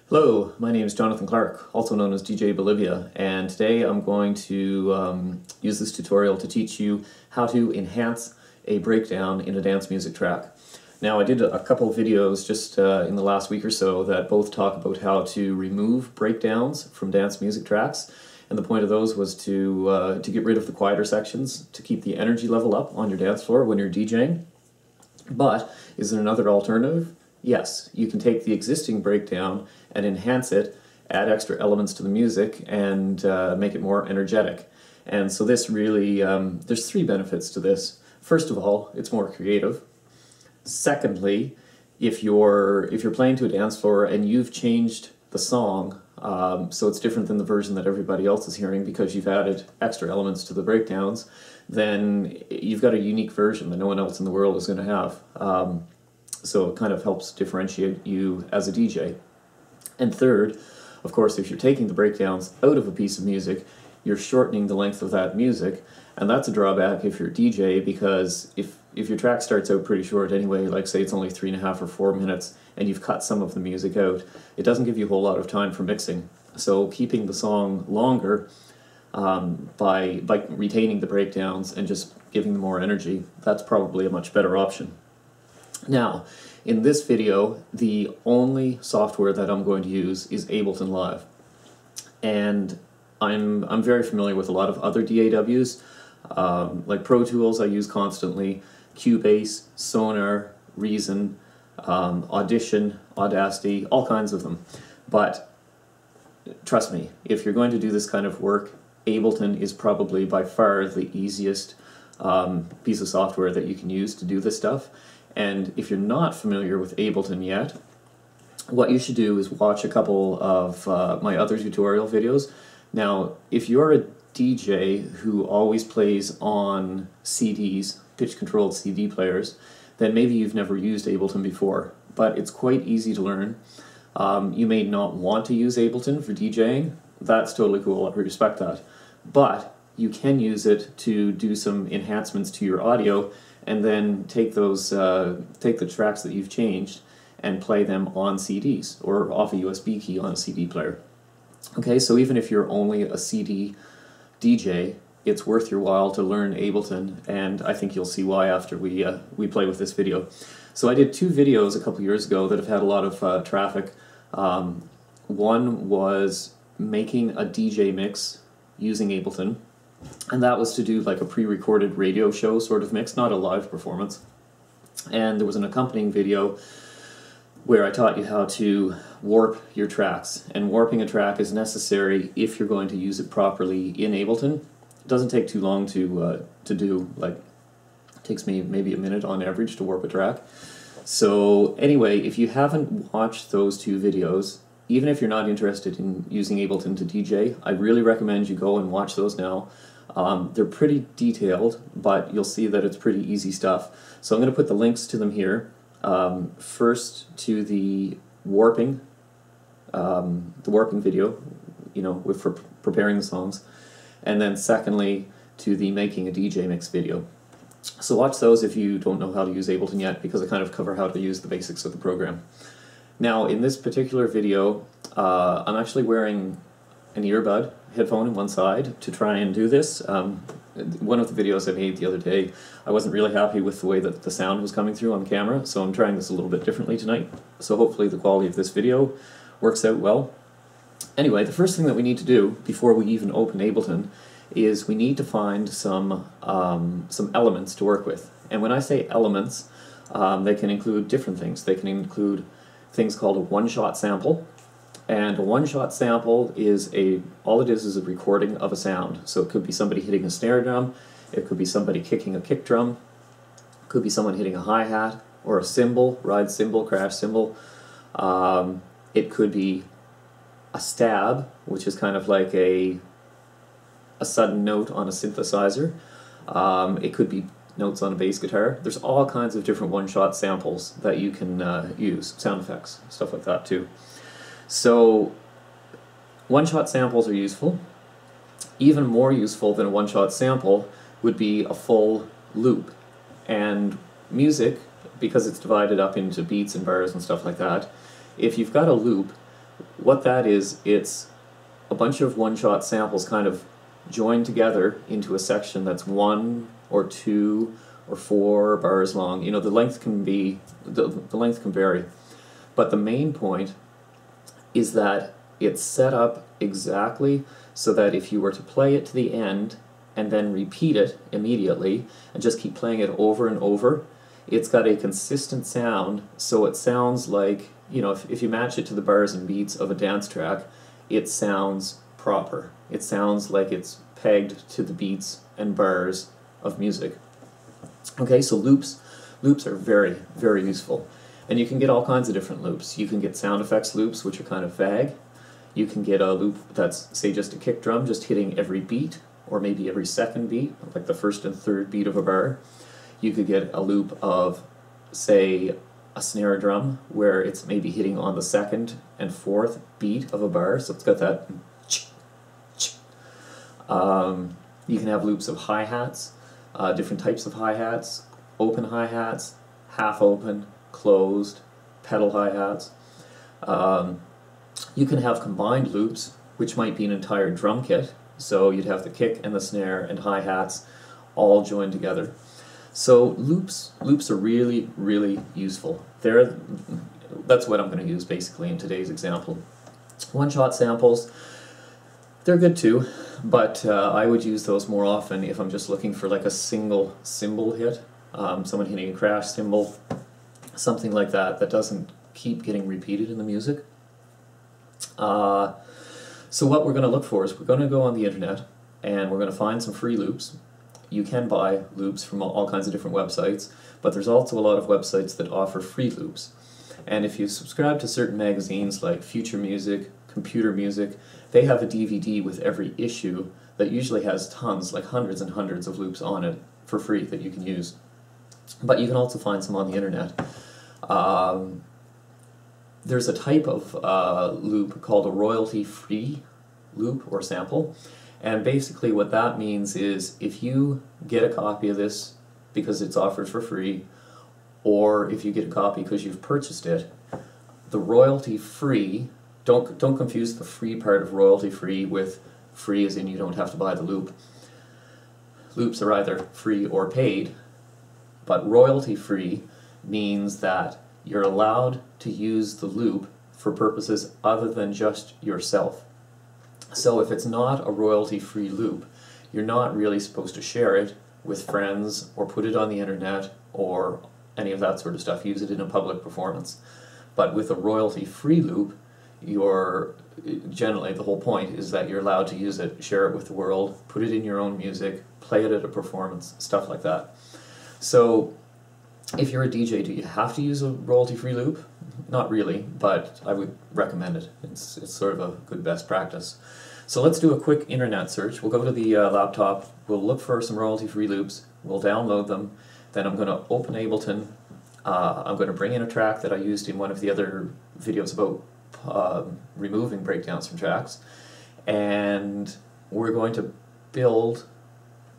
Hello, my name is Jonathan Clark, also known as djbolivia, and today I'm going to use this tutorial to teach you how to enhance a breakdown in a dance music track. Now, I did a couple of videos just in the last week or so that both talk about how to remove breakdowns from dance music tracks, and the point of those was to get rid of the quieter sections, to keep the energy level up on your dance floor when you're DJing. But is there another alternative? Yes, you can take the existing breakdown and enhance it, add extra elements to the music, and make it more energetic. And so this really, there's three benefits to this. First of all, it's more creative. Secondly, if you're playing to a dance floor and you've changed the song, so it's different than the version that everybody else is hearing because you've added extra elements to the breakdowns, then you've got a unique version that no one else in the world is going to have. So it kind of helps differentiate you as a DJ. And third, of course, if you're taking the breakdowns out of a piece of music, you're shortening the length of that music, and that's a drawback if you're a DJ, because if your track starts out pretty short anyway, like say it's only 3.5 or 4 minutes, and you've cut some of the music out, it doesn't give you a whole lot of time for mixing. So keeping the song longer by retaining the breakdowns and just giving them more energy, that's probably a much better option. Now, in this video, the only software that I'm going to use is Ableton Live. And I'm very familiar with a lot of other DAWs, like Pro Tools I use constantly, Cubase, Sonar, Reason, Audition, Audacity, all kinds of them. But trust me, if you're going to do this kind of work, Ableton is probably by far the easiest piece of software that you can use to do this stuff. And if you're not familiar with Ableton yet, what you should do is watch a couple of my other tutorial videos. Now, if you're a DJ who always plays on CDs, pitch-controlled CD players, then maybe you've never used Ableton before, but it's quite easy to learn. You may not want to use Ableton for DJing. That's totally cool, I respect that. But you can use it to do some enhancements to your audio and then take those, take the tracks that you've changed and play them on CDs or off a USB key on a CD player. Okay, so even if you're only a CD DJ, it's worth your while to learn Ableton, and I think you'll see why after we play with this video. So I did two videos a couple years ago that have had a lot of traffic. One was making a DJ mix using Ableton, and that was to do like a pre-recorded radio show sort of mix, not a live performance. And there was an accompanying video where I taught you how to warp your tracks. And warping a track is necessary if you're going to use it properly in Ableton. It doesn't take too long to do, like it takes me maybe a minute on average to warp a track. So anyway, if you haven't watched those two videos, even if you're not interested in using Ableton to DJ, I really recommend you go and watch those now. They're pretty detailed, but you'll see that it's pretty easy stuff. So I'm going to put the links to them here. First to the warping video, you know, for preparing the songs, and then secondly to the making a DJ mix video. So watch those if you don't know how to use Ableton yet, because I kind of cover how to use the basics of the program. Now, in this particular video, I'm actually wearing an earbud headphone in one side to try and do this. One of the videos I made the other day, I wasn't really happy with the way that the sound was coming through on camera, so I'm trying this a little bit differently tonight. So hopefully the quality of this video works out well. Anyway, the first thing that we need to do before we even open Ableton is we need to find some elements to work with. And when I say elements, they can include different things. They can include things called a one-shot sample. And a one-shot sample is all it is a recording of a sound. So it could be somebody hitting a snare drum, it could be somebody kicking a kick drum, it could be someone hitting a hi-hat, or a cymbal, ride cymbal, crash cymbal. It could be a stab, which is kind of like a sudden note on a synthesizer. It could be notes on a bass guitar. There's all kinds of different one-shot samples that you can use, sound effects, stuff like that too. So one-shot samples are useful. Even more useful than a one-shot sample would be a full loop. And music, because it's divided up into beats and bars and stuff like that, if you've got a loop, What that is, it's a bunch of one-shot samples kind of joined together into a section that's 1 or 2 or 4 bars long. You know, the length can be, the length can vary. But the main point is that it's set up exactly so that if you were to play it to the end and then repeat it immediately and just keep playing it over and over, it's got a consistent sound, so it sounds like, you know, if you match it to the bars and beats of a dance track, it sounds proper. It sounds like it's pegged to the beats and bars of music. Okay, so loops are very, very useful. And you can get all kinds of different loops. You can get sound effects loops, which are kind of vague. You can get a loop that's, say, just a kick drum, just hitting every beat, or maybe every second beat, like the first and third beat of a bar. You could get a loop of, say, a snare drum, where it's maybe hitting on the second and fourth beat of a bar, so it's got that. You can have loops of hi-hats, different types of hi-hats, open hi-hats, half open, closed, pedal hi-hats. You can have combined loops, which might be an entire drum kit, so you'd have the kick and the snare and hi-hats all joined together. So loops are really, really useful. That's what I'm going to use basically in today's example. One-shot samples, they're good too, but I would use those more often if I'm just looking for like a single cymbal hit, someone hitting a crash cymbal, something like that that doesn't keep getting repeated in the music. So what we're going to look for is we're going to go on the internet and we're going to find some free loops. You can buy loops from all kinds of different websites, but there's also a lot of websites that offer free loops. And if you subscribe to certain magazines like Future Music, Computer Music, they have a DVD with every issue that usually has tons, like hundreds and hundreds of loops on it for free that you can use. But you can also find some on the internet. There's a type of loop called a royalty-free loop or sample. And basically what that means is if you get a copy of this because it's offered for free, or if you get a copy because you've purchased it, the royalty-free, don't confuse the free part of royalty-free with free as in you don't have to buy the loop. Loops are either free or paid, but royalty-free means that you're allowed to use the loop for purposes other than just yourself. So if it's not a royalty-free loop, you're not really supposed to share it with friends or put it on the internet or any of that sort of stuff, use it in a public performance. But with a royalty-free loop, generally the whole point is that you're allowed to use it, share it with the world, put it in your own music, play it at a performance, stuff like that. So if you're a DJ, do you have to use a royalty-free loop? Not really, but I would recommend it. It's sort of a good best practice. So let's do a quick internet search. We'll go to the laptop, we'll look for some royalty-free loops, we'll download them, then I'm going to open Ableton. I'm going to bring in a track that I used in one of the other videos about removing breakdowns from tracks, and we're going to build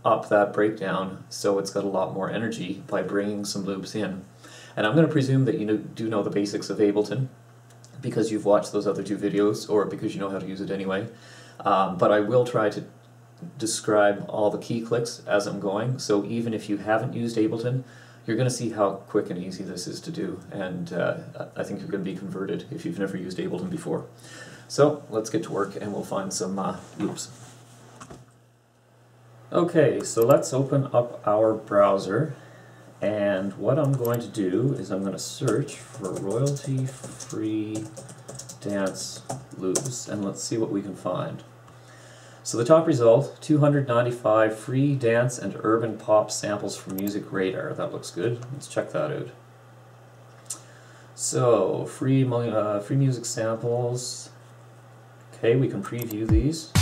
up that breakdown so it's got a lot more energy by bringing some loops in. And I'm going to presume that you do know the basics of Ableton because you've watched those other two videos or because you know how to use it anyway. But I will try to describe all the key clicks as I'm going, so even if you haven't used Ableton, you're going to see how quick and easy this is to do, and I think you're going to be converted if you've never used Ableton before. So let's get to work and we'll find some loops. Okay, so let's open up our browser, and what I'm going to do is I'm going to search for royalty-free dance loops, and let's see what we can find. So the top result, 295 free dance and urban pop samples from Music Radar. That looks good. Let's check that out. So, free music samples. Okay, we can preview these.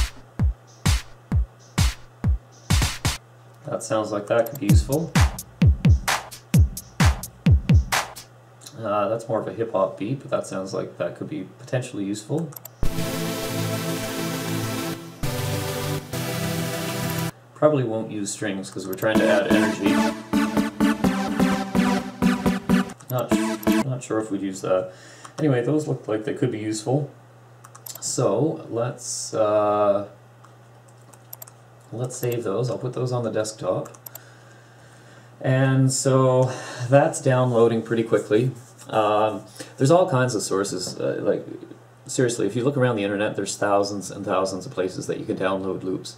That sounds like that could be useful. That's more of a hip-hop beat, but that sounds like that could be potentially useful. Probably won't use strings because we're trying to add energy. Not sure if we'd use that. Anyway, those look like they could be useful. So let's save those. I'll put those on the desktop. And so that's downloading pretty quickly. There's all kinds of sources. Like seriously, if you look around the internet, there's thousands and thousands of places that you can download loops.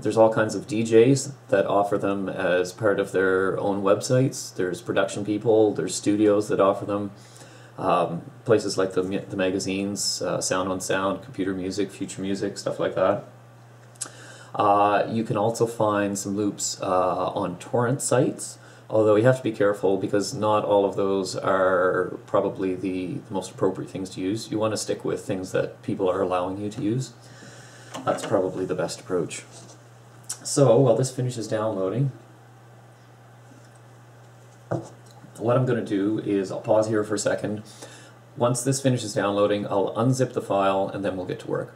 There's all kinds of DJs that offer them as part of their own websites. There's production people, there's studios that offer them. Places like the magazines, Sound on Sound, Computer Music, Future Music, stuff like that. You can also find some loops on torrent sites, although you have to be careful because not all of those are probably the most appropriate things to use. You want to stick with things that people are allowing you to use. That's probably the best approach. So, while this finishes downloading, what I'm going to do is I'll pause here for a second. Once this finishes downloading, I'll unzip the file and then we'll get to work.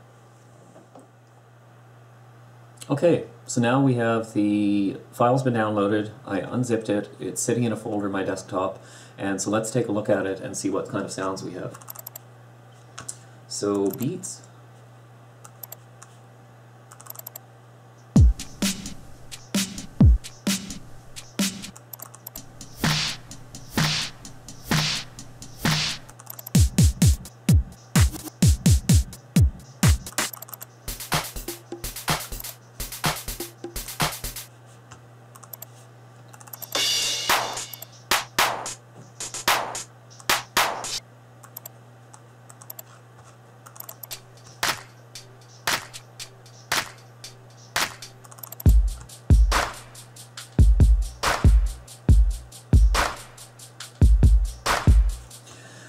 Okay, so now we have the file's been downloaded, I unzipped it, it's sitting in a folder in my desktop, and so let's take a look at it and see what kind of sounds we have. So beats.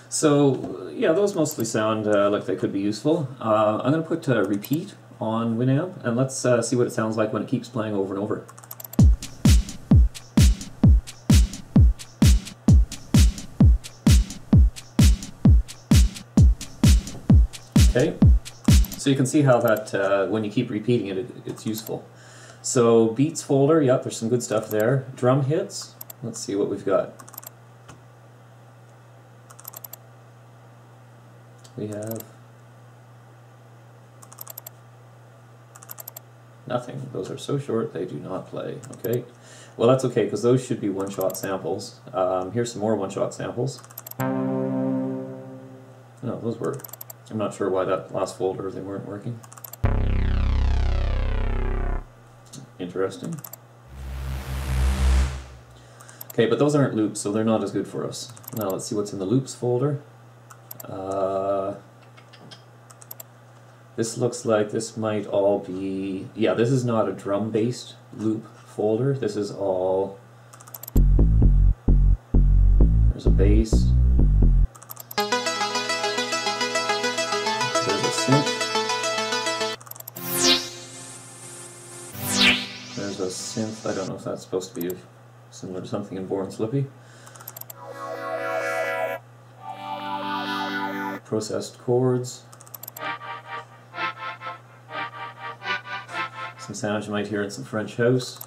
So yeah, those mostly sound like they could be useful. I'm going to put repeat on Winamp, and let's see what it sounds like when it keeps playing over and over. Okay, so you can see how that when you keep repeating it, it's useful. So beats folder, yep, there's some good stuff there. Drum hits, let's see what we've got. We have nothing. Those are so short they do not play. Okay, well that's okay because those should be one-shot samples. Here's some more one-shot samples. No, those work. I'm not sure why that last folder they weren't working. Interesting. Okay, but those aren't loops, so they're not as good for us. Now let's see what's in the loops folder. This looks like this might all be... Yeah, this is not a drum-based loop folder. This is all... There's a bass. There's a synth. There's a synth. I don't know if that's supposed to be similar to something in Born Slippy. Processed chords. Some sounds you might hear in some French house.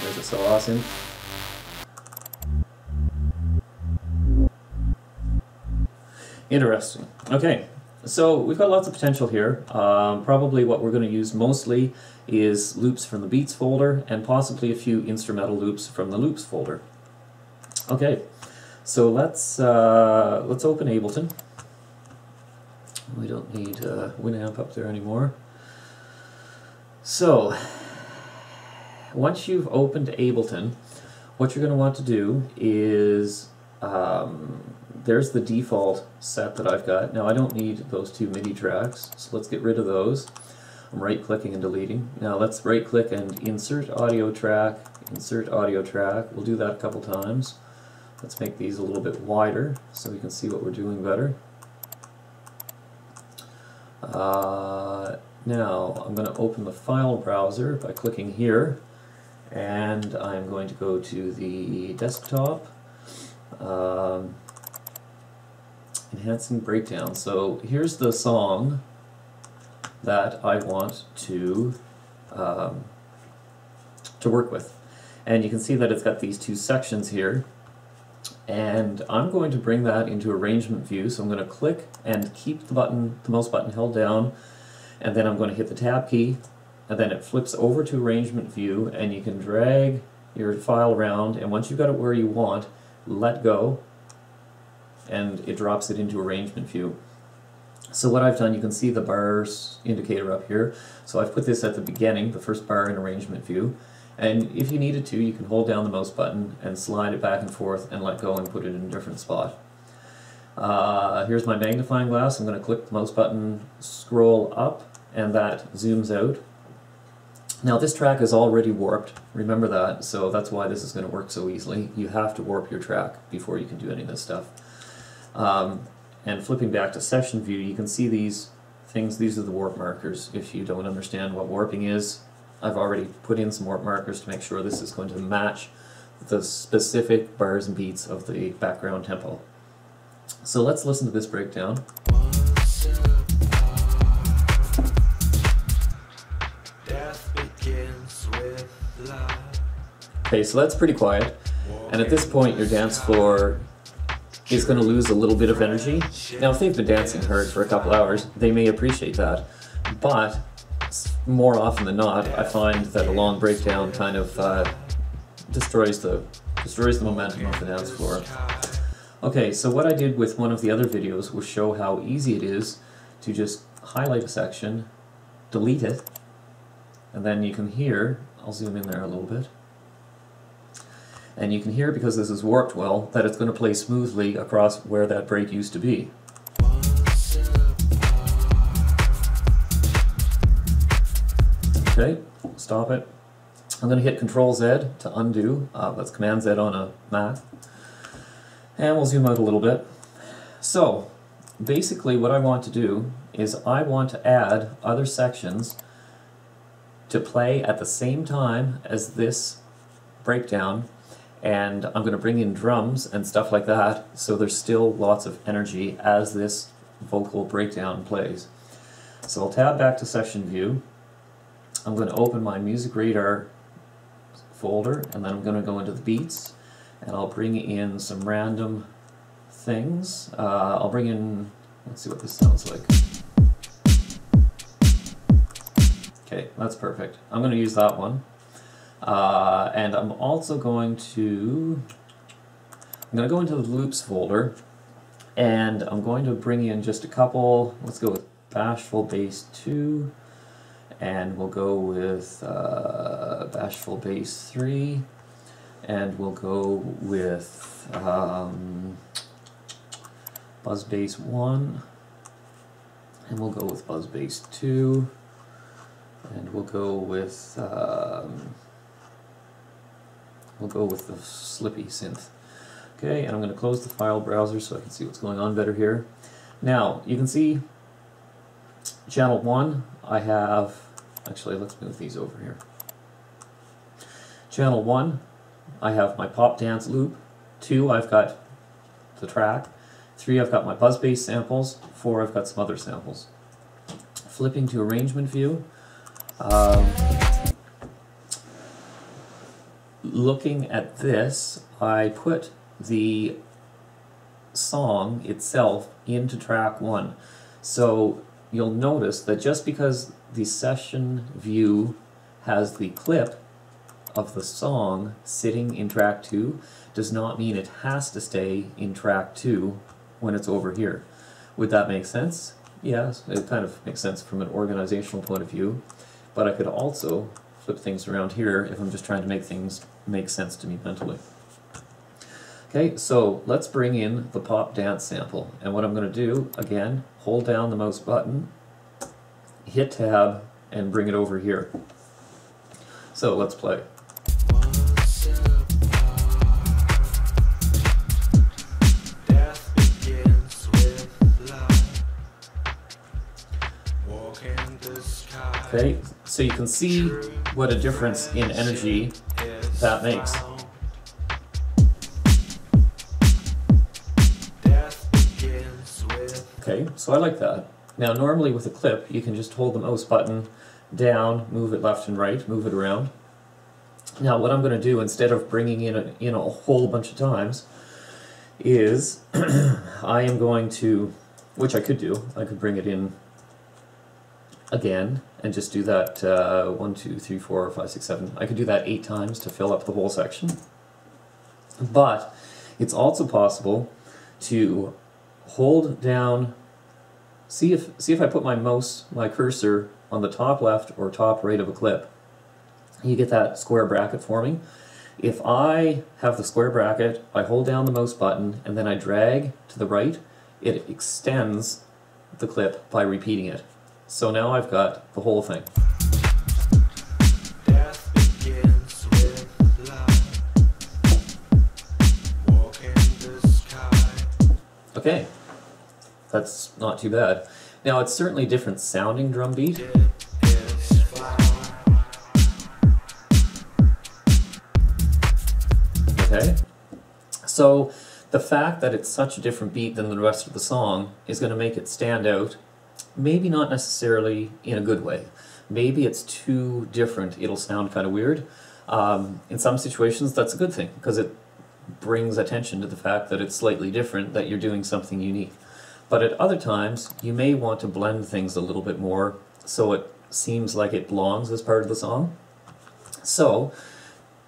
There's a saw synth. Interesting. Okay, so we've got lots of potential here. Probably what we're going to use mostly is loops from the beats folder and possibly a few instrumental loops from the loops folder. Okay, so let's open Ableton. We don't need Winamp up there anymore. So once you've opened Ableton, what you're going to want to do is there's the default set that I've got. Now I don't need those two MIDI tracks, so let's get rid of those. I'm right-clicking and deleting. Now let's right-click and insert audio track, insert audio track. We'll do that a couple times. Let's make these a little bit wider so we can see what we're doing better. Now I'm going to open the file browser by clicking here, and I'm going to go to the desktop. Enhancing breakdown. So here's the song that I want to work with, and you can see that it's got these two sections here. And I'm going to bring that into arrangement view, so I'm going to click and keep the mouse button held down, and then I'm going to hit the tab key, and then it flips over to arrangement view, and you can drag your file around, and once you've got it where you want, let go, and it drops it into arrangement view. So what I've done, you can see the bars indicator up here, so I've put this at the beginning, the first bar in arrangement view. And if you needed to, you can hold down the mouse button and slide it back and forth and let go and put it in a different spot. Here's my magnifying glass. I'm going to click the mouse button, scroll up, and that zooms out. Now this track is already warped, remember that, so that's why this is going to work so easily. You have to warp your track before you can do any of this stuff. And flipping back to session view, you can see these things. These are the warp markers. If you don't understand what warping is, I've already put in some warp markers to make sure this is going to match the specific bars and beats of the background tempo. So let's listen to this breakdown. Okay, so that's pretty quiet, and at this point your dance floor is going to lose a little bit of energy. Now if they've been dancing hard for a couple hours, they may appreciate that, but more often than not, I find that a long breakdown kind of destroys the momentum of the dance floor. Okay, so what I did with one of the other videos was show how easy it is to just highlight a section, delete it, and then you can hear, I'll zoom in there a little bit, and you can hear, because this is warped well, that it's going to play smoothly across where that break used to be. Okay, stop it. I'm going to hit Control-Z to undo. That's Command-Z on a Mac. And we'll zoom out a little bit. So, basically what I want to do is I want to add other sections to play at the same time as this breakdown, and I'm going to bring in drums and stuff like that, so there's still lots of energy as this vocal breakdown plays. So I'll tab back to session view. I'm going to open my Music Radar folder, and then I'm going to go into the beats, and I'll bring in some random things. I'll bring in, let's see what this sounds like. Okay, that's perfect. I'm going to use that one. And I'm also going to go into the loops folder, and I'm going to bring in just a couple. Let's go with Bashful Bass 2. And we'll go with Bashful Bass 3, and we'll go with Buzz Bass 1, and we'll go with Buzz Bass 2, and we'll go with the Slippy synth. Okay, and I'm going to close the file browser so I can see what's going on better here. Now you can see channel 1. I have, actually let's move these over here. Channel 1, I have my pop dance loop. 2, I've got the track. 3, I've got my buzz bass samples. 4, I've got some other samples. Flipping to arrangement view. Looking at this, I put the song itself into track 1. So you'll notice that just because the session view has the clip of the song sitting in track 2 does not mean it has to stay in track 2 when it's over here. Would that make sense? Yes, it kind of makes sense from an organizational point of view, but I could also flip things around here if I'm just trying to make things make sense to me mentally. Okay, so let's bring in the pop dance sample, and what I'm going to do, again, hold down the mouse button, hit tab, and bring it over here. So let's play. Okay, so you can see what a difference in energy that makes. Okay, so I like that. Now normally with a clip you can just hold the mouse button down, move it left and right, move it around. Now what I'm going to do, instead of bringing in a whole bunch of times, is I am going to, which I could do, I could bring it in again and just do that 1, 2, 3, 4, 5, 6, 7. I could do that 8 times to fill up the whole section. But it's also possible to hold down, see if I put my cursor on the top left or top right of a clip, you get that square bracket forming. If I have the square bracket, I hold down the mouse button and then I drag to the right, it extends the clip by repeating it. So now I've got the whole thing. Death begins with love. Walk in the sky. Okay, that's not too bad. Now it's certainly a different sounding drum beat. Okay, so the fact that it's such a different beat than the rest of the song is going to make it stand out, maybe not necessarily in a good way. Maybe it's too different, it'll sound kind of weird. In some situations that's a good thing, because it brings attention to the fact that it's slightly different, that you're doing something unique. But at other times, you may want to blend things a little bit more so it seems like it belongs as part of the song. So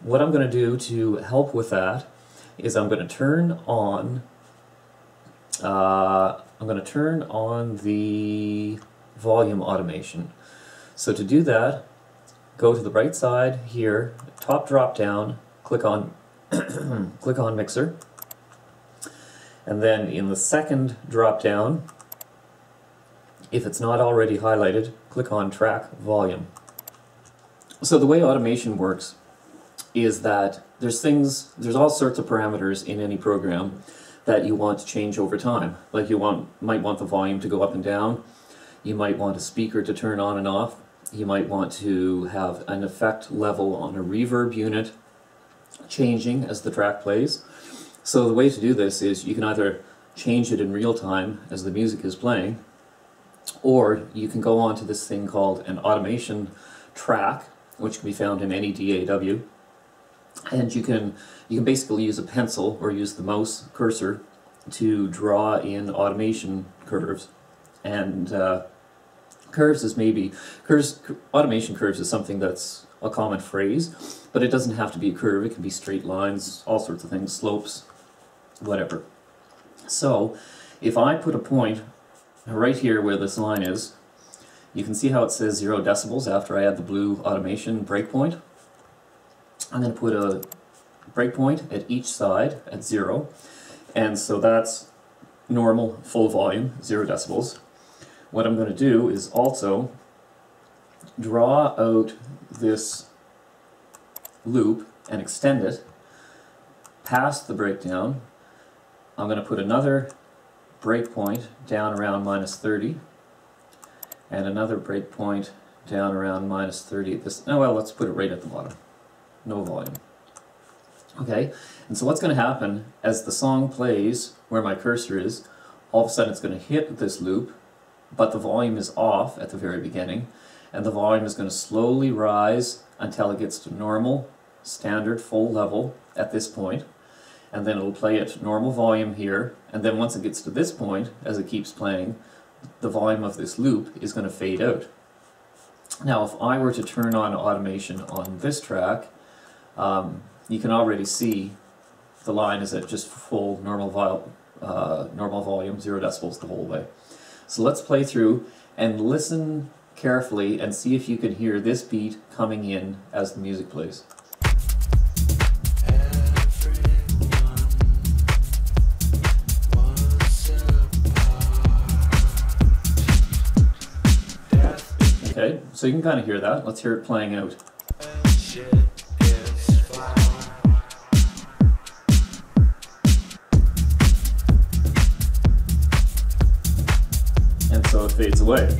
what I'm going to do to help with that is I'm going to turn on the volume automation. So to do that, go to the right side here, top drop down, click on click on mixer, and then in the second drop down, if it's not already highlighted, click on track volume. So the way automation works is that there's all sorts of parameters in any program that you want to change over time. Like you might want the volume to go up and down, you might want a speaker to turn on and off, you might want to have an effect level on a reverb unit changing as the track plays. So the way to do this is you can either change it in real time as the music is playing, or you can go on to this thing called an automation track, which can be found in any DAW. And you can basically use a pencil or use the mouse cursor to draw in automation curves. And automation curves is something that's a common phrase, but it doesn't have to be a curve. It can be straight lines, all sorts of things, slopes, whatever. So if I put a point right here where this line is, you can see how it says 0 decibels after I add the blue automation breakpoint. I'm going to put a breakpoint at each side at 0, and so that's normal full volume, 0 decibels. What I'm going to do is also draw out this loop and extend it past the breakdown. I'm going to put another breakpoint down around -30 and another breakpoint down around -30. Let's put it right at the bottom. No volume. Okay, and so what's going to happen as the song plays where my cursor is, all of a sudden it's going to hit this loop, but the volume is off at the very beginning, and the volume is going to slowly rise until it gets to normal, standard, full level at this point, and then it'll play at normal volume here, and then once it gets to this point, as it keeps playing, the volume of this loop is going to fade out. Now if I were to turn on automation on this track, you can already see the line is at just full normal volume, 0 decibels the whole way. So let's play through and listen carefully and see if you can hear this beat coming in as the music plays. Okay, so you can kind of hear that. Let's hear it playing out. And so it fades away.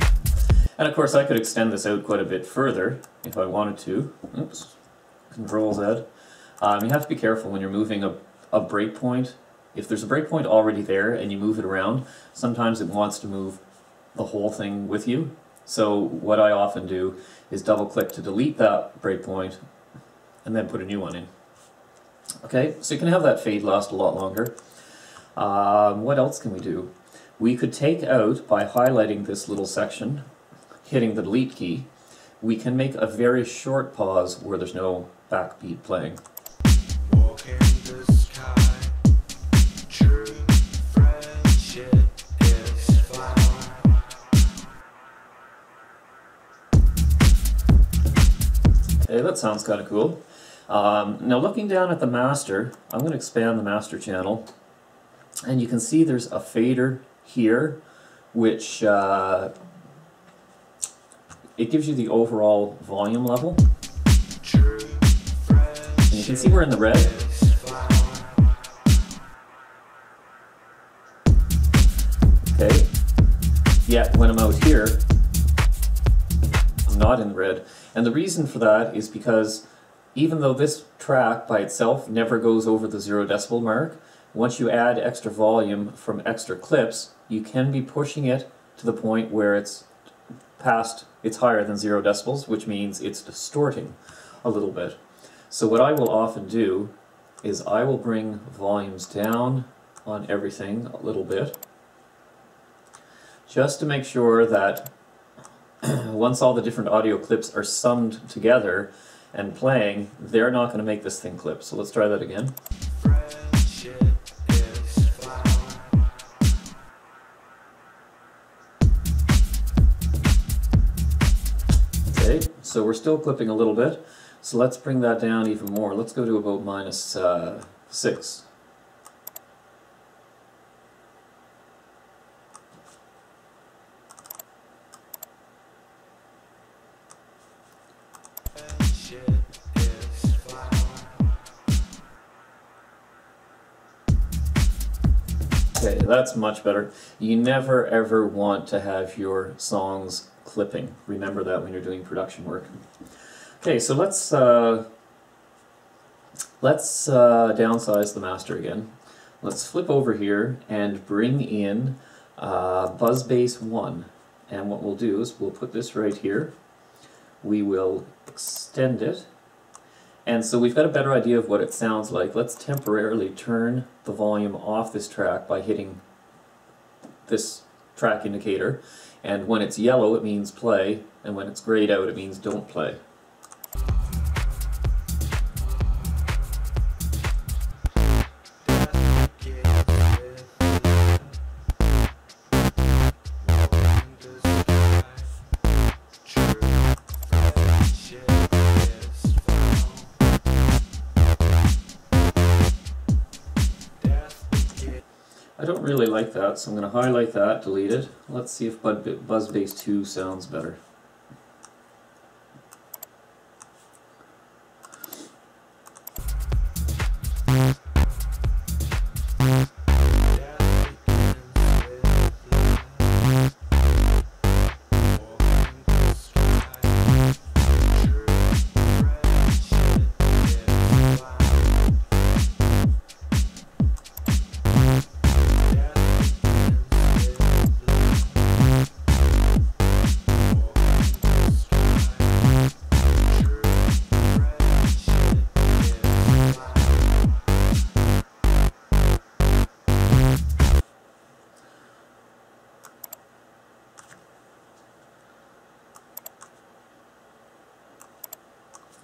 And of course I could extend this out quite a bit further if I wanted to. Oops, Control Z. You have to be careful when you're moving a breakpoint. If there's a breakpoint already there and you move it around, sometimes it wants to move the whole thing with you. So what I often do is double click to delete that breakpoint and then put a new one in. Okay, so you can have that fade last a lot longer. What else can we do? We could take out, by highlighting this little section, hitting the delete key, we can make a very short pause where there's no backbeat playing. Walk in the sky. True friendship is found. Okay, that sounds kind of cool. Now looking down at the master, I'm going to expand the master channel, and you can see there's a fader here, which it gives you the overall volume level. True And you can see we're in the red. is found. Okay. Yet when I'm out here, I'm not in the red. And the reason for that is because even though this track by itself never goes over the 0 decibel mark, once you add extra volume from extra clips, you can be pushing it to the point where it's higher than 0 decibels, which means it's distorting a little bit. So what I will often do is I will bring volumes down on everything a little bit, just to make sure that once all the different audio clips are summed together and playing, they're not going to make this thing clip. So let's try that again. Friendship is found. Okay, so we're still clipping a little bit, so let's bring that down even more. Let's go to about -6. Friendship is found. Okay, that's much better. You never ever want to have your songs clipping. Remember that when you're doing production work. Okay, so let's downsize the master again. Let's flip over here and bring in Buzz Bass 1. And what we'll do is we'll put this right here. We will extend it. And so we've got a better idea of what it sounds like. Let's temporarily turn the volume off this track by hitting this track indicator. And when it's yellow, it means play, and when it's grayed out, it means don't play. I don't really like that, so I'm going to highlight that, delete it. Let's see if Buzz Bass 2 sounds better.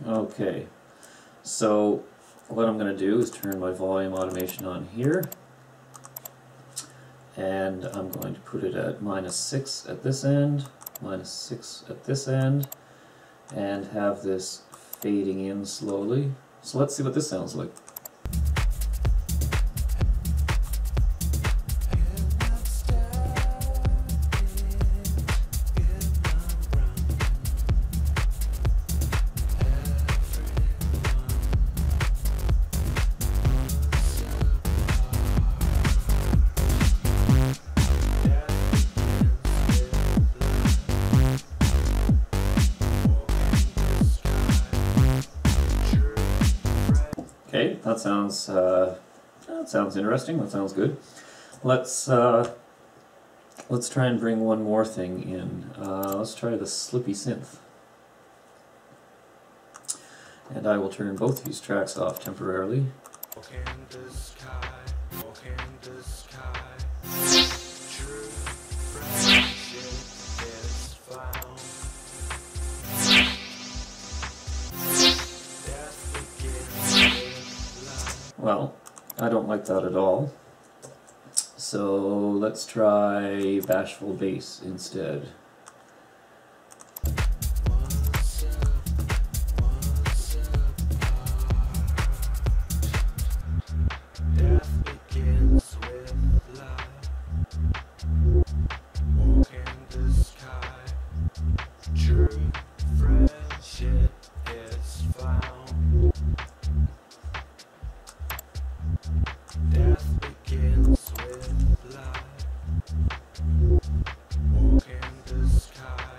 Okay, so what I'm going to do is turn my volume automation on here, and I'm going to put it at -6 at this end, -6 at this end, and have this fading in slowly. So let's see what this sounds like. Okay, that sounds interesting. That sounds good. Let's try and bring one more thing in. Let's try the Slippy Synth, and I will turn both these tracks off temporarily. Walk in the sky. walk in the sky. True friendship is found. Death begins with love. Well, I don't like that at all. So let's try bashful bass instead. Death begins with love. Walk in the sky. True friendship is found. Death begins with love. Walk in the sky.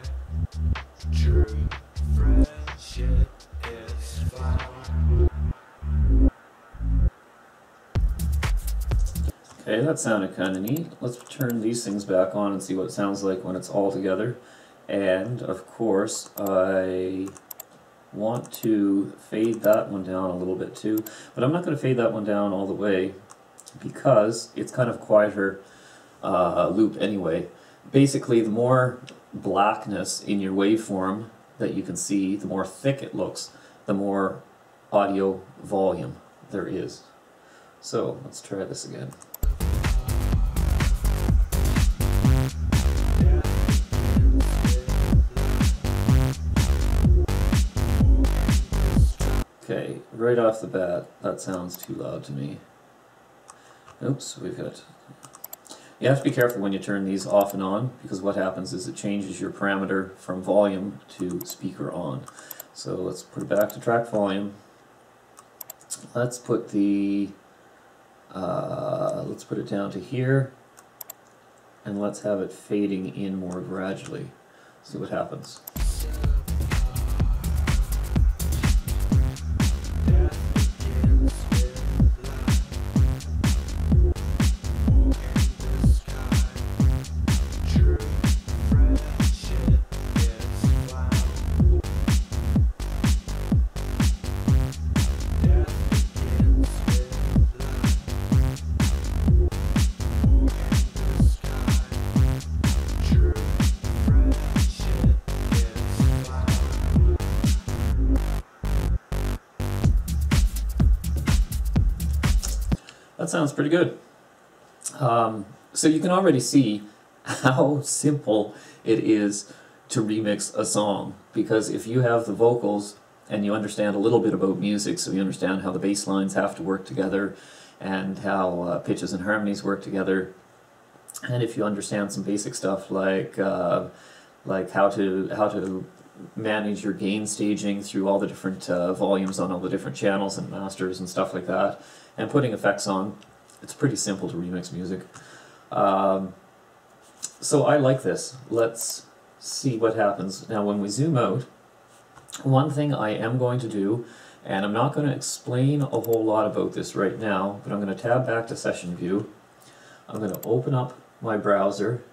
True friendship is found. Okay, that sounded kind of neat. Let's turn these things back on and see what it sounds like when it's all together. And of course, I want to fade that one down a little bit too, but I'm not going to fade that one down all the way because it's kind of quieter loop anyway. Basically, the more blackness in your waveform that you can see, the more thick it looks, the more audio volume there is. So let's try this again. Okay, right off the bat, that sounds too loud to me. Oops, we've got... You have to be careful when you turn these off and on, because what happens is it changes your parameter from volume to speaker on. So let's put it back to track volume. Let's put the... let's put it down to here, and let's have it fading in more gradually. See what happens. That sounds pretty good. So you can already see how simple it is to remix a song, because if you have the vocals and you understand a little bit about music, so you understand how the bass lines have to work together and how pitches and harmonies work together, and if you understand some basic stuff like how to manage your gain staging through all the different volumes on all the different channels and masters and stuff like that, and putting effects on, it's pretty simple to remix music. So I like this. Let's see what happens. Now when we zoom out, one thing I am going to do, and I'm not going to explain a whole lot about this right now, but I'm going to tab back to session view. I'm going to open up my browser.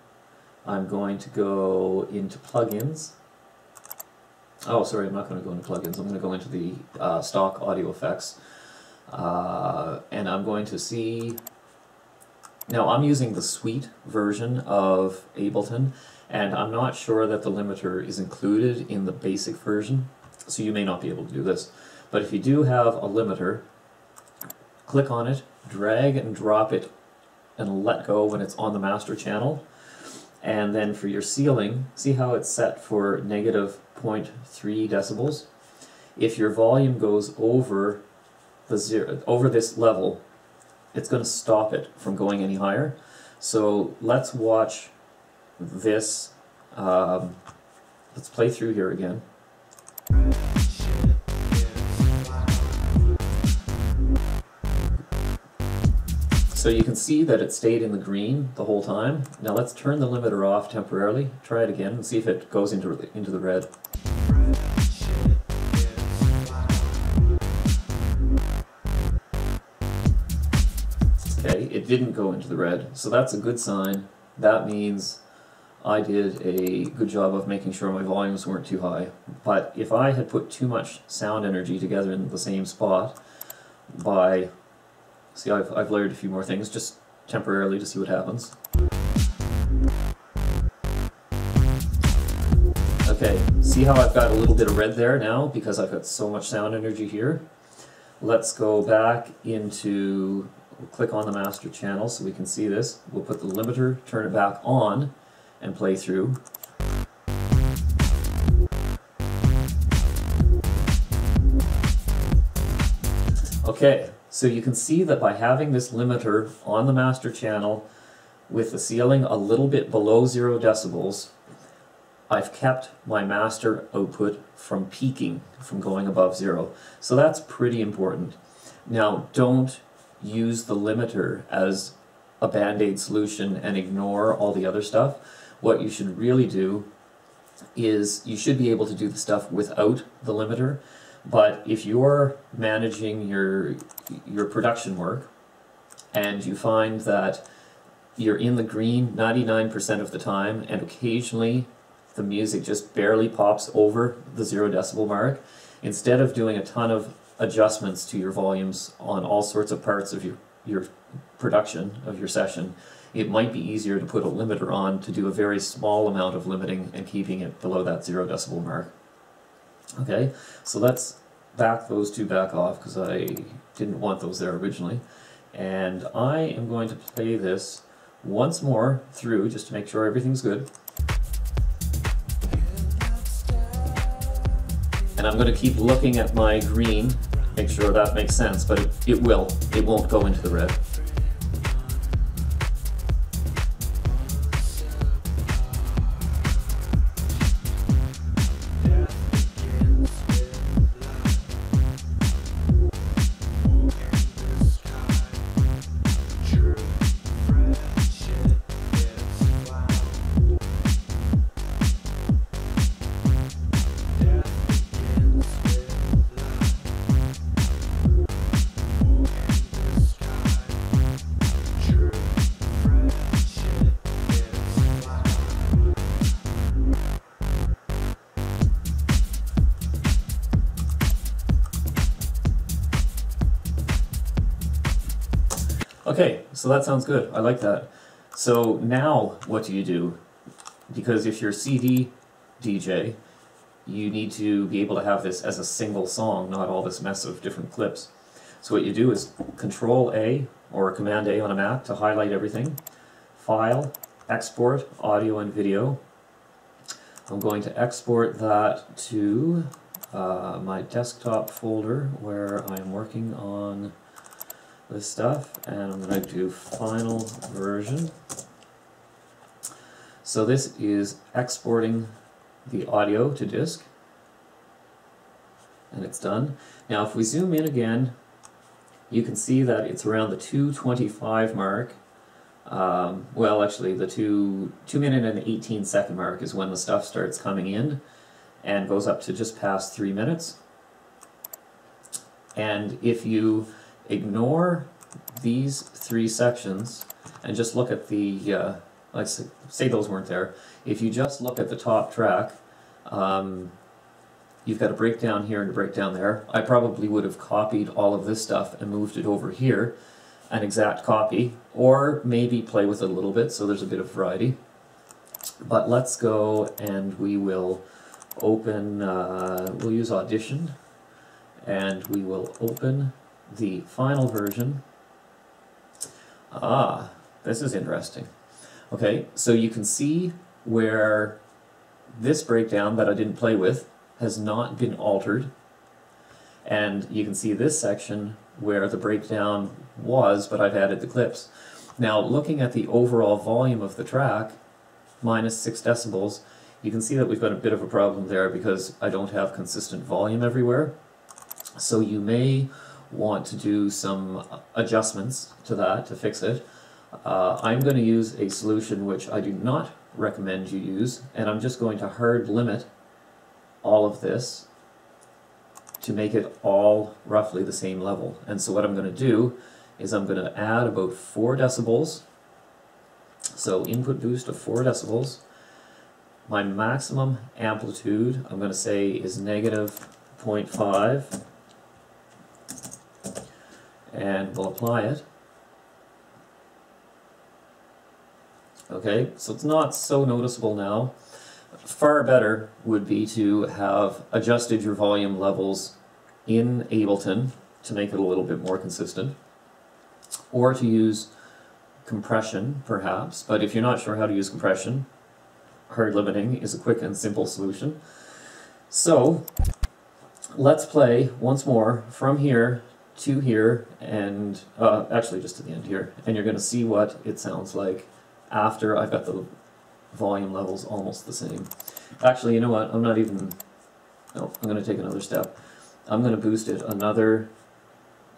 I'm going to go into plugins. Oh, sorry, I'm not going to go into plugins. I'm going to go into the stock audio effects. And I'm going to see... Now, I'm using the Suite version of Ableton, and I'm not sure that the limiter is included in the basic version, so you may not be able to do this. But if you do have a limiter, click on it, drag and drop it, and let go when it's on the master channel. And then for your ceiling, see how it's set for -0.3 decibels? If your volume goes over this level, it's going to stop it from going any higher. So let's watch this. Let's play through here again. So you can see that it stayed in the green the whole time. Now let's turn the limiter off temporarily. Try it again and see if it goes into the red. Okay, it didn't go into the red, so that's a good sign. That means I did a good job of making sure my volumes weren't too high. But if I had put too much sound energy together in the same spot by See, I've layered a few more things just temporarily to see what happens. Okay, see how I've got a little bit of red there now because I've got so much sound energy here? Let's go back into, we'll click on the master channel so we can see this. We'll put the limiter, turn it back on, and play through. Okay, so you can see that by having this limiter on the master channel with the ceiling a little bit below 0 decibels, I've kept my master output from peaking, from going above 0. So that's pretty important. Now, don't use the limiter as a band-aid solution and ignore all the other stuff. What you should really do is you should be able to do the stuff without the limiter, but if you're managing your production work and you find that you're in the green 99% of the time and occasionally the music just barely pops over the 0 decibel mark, instead of doing a ton of adjustments to your volumes on all sorts of parts of your production, of your session, it might be easier to put a limiter on to do a very small amount of limiting and keeping it below that 0 decibel mark. Okay, so let's back those two back off because I didn't want those there originally. And I am going to play this once more through just to make sure everything's good. And I'm going to keep looking at my green, make sure that makes sense, but it will. It won't go into the red. Okay, so that sounds good. I like that. So now what do you do? Because if you're a CD DJ, you need to be able to have this as a single song, not all this mess of different clips. So what you do is Control A or Command A on a Mac to highlight everything. File, Export, Audio and Video. I'm going to export that to my desktop folder where I'm working on this stuff, and I'm going to do final version. So this is exporting the audio to disk, and it's done. Now if we zoom in again, you can see that it's around the 2:25 mark. Well, actually the 2 minute and 18 second mark is when the stuff starts coming in and goes up to just past 3 minutes. And if you ignore these 3 sections and just look at the, let's say those weren't there. If you just look at the top track, you've got a breakdown here and a breakdown there. I probably would have copied all of this stuff and moved it over here, an exact copy, or maybe play with it a little bit so there's a bit of variety. But let's go and we will open, we'll use Audition, and we will open the final version. Ah, this is interesting. Okay, so you can see where this breakdown that I didn't play with has not been altered, and you can see this section where the breakdown was, but I've added the clips. Now, looking at the overall volume of the track, minus 6 decibels, you can see that we've got a bit of a problem there because I don't have consistent volume everywhere. So you may want to do some adjustments to that to fix it. I'm going to use a solution which I do not recommend you use, and I'm just going to hard limit all of this to make it all roughly the same level. And so what I'm going to do is I'm going to add about 4 decibels. So input boost of 4 decibels. My maximum amplitude, I'm going to say, is -0.5. and we'll apply it. Okay, so it's not so noticeable now. Far better would be to have adjusted your volume levels in Ableton to make it a little bit more consistent, or to use compression perhaps, but if you're not sure how to use compression, hard limiting is a quick and simple solution. So let's play once more from here to here, and actually just to the end here, and you're going to see what it sounds like after I've got the volume levels almost the same. Actually, you know what, I'm going to take another step. I'm going to boost it another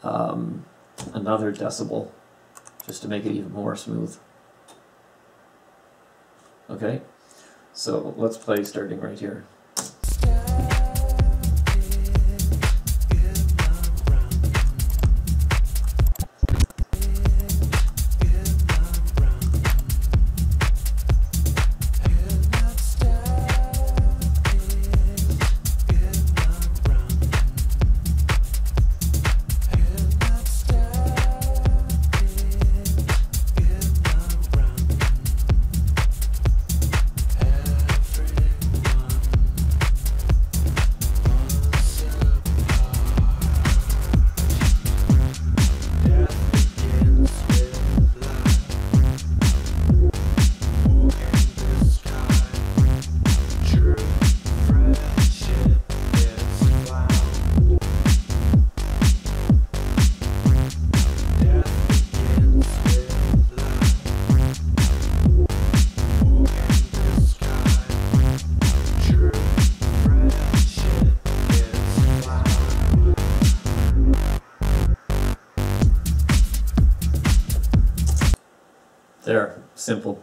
decibel, just to make it even more smooth. Okay, so let's play starting right here. There, simple.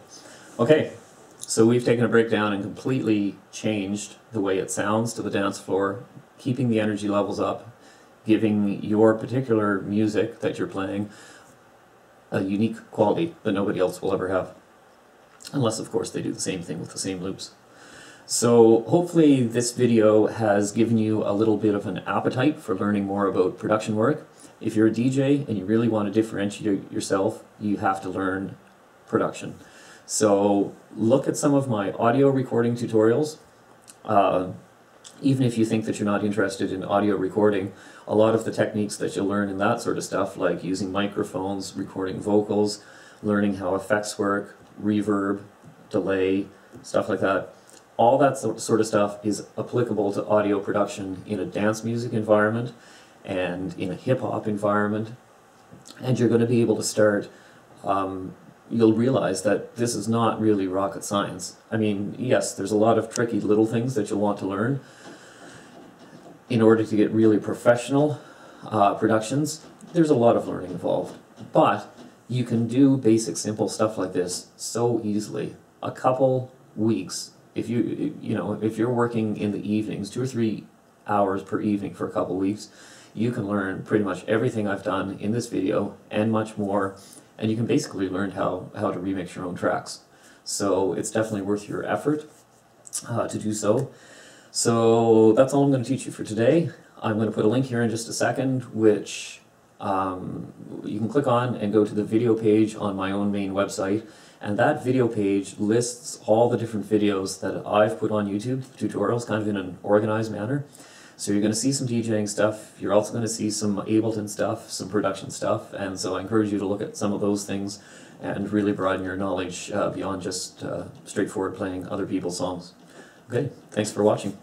Okay, so we've taken a breakdown and completely changed the way it sounds to the dance floor, keeping the energy levels up, giving your particular music that you're playing a unique quality that nobody else will ever have. Unless, of course, they do the same thing with the same loops. So hopefully this video has given you a little bit of an appetite for learning more about production work. If you're a DJ and you really want to differentiate yourself, you have to learn production. So look at some of my audio recording tutorials. Even if you think that you're not interested in audio recording, a lot of the techniques that you'll learn in that sort of stuff, like using microphones, recording vocals, learning how effects work, reverb, delay, stuff like that, all that sort of stuff is applicable to audio production in a dance music environment and in a hip-hop environment. And you're going to be able to start you'll realize that this is not really rocket science. I mean, yes, there's a lot of tricky little things that you'll want to learn in order to get really professional productions. There's a lot of learning involved, but you can do basic, simple stuff like this so easily. A couple weeks, if you're working in the evenings, 2 or 3 hours per evening for a couple weeks, you can learn pretty much everything I've done in this video and much more. And you can basically learn how to remix your own tracks. So it's definitely worth your effort to do so. So that's all I'm going to teach you for today. I'm going to put a link here in just a second, which you can click on and go to the video page on my own main website. And that video page lists all the different videos that I've put on YouTube, tutorials, kind of in an organized manner. So you're going to see some DJing stuff, you're also going to see some Ableton stuff, some production stuff, and so I encourage you to look at some of those things and really broaden your knowledge beyond just straightforward playing other people's songs. Okay, thanks for watching.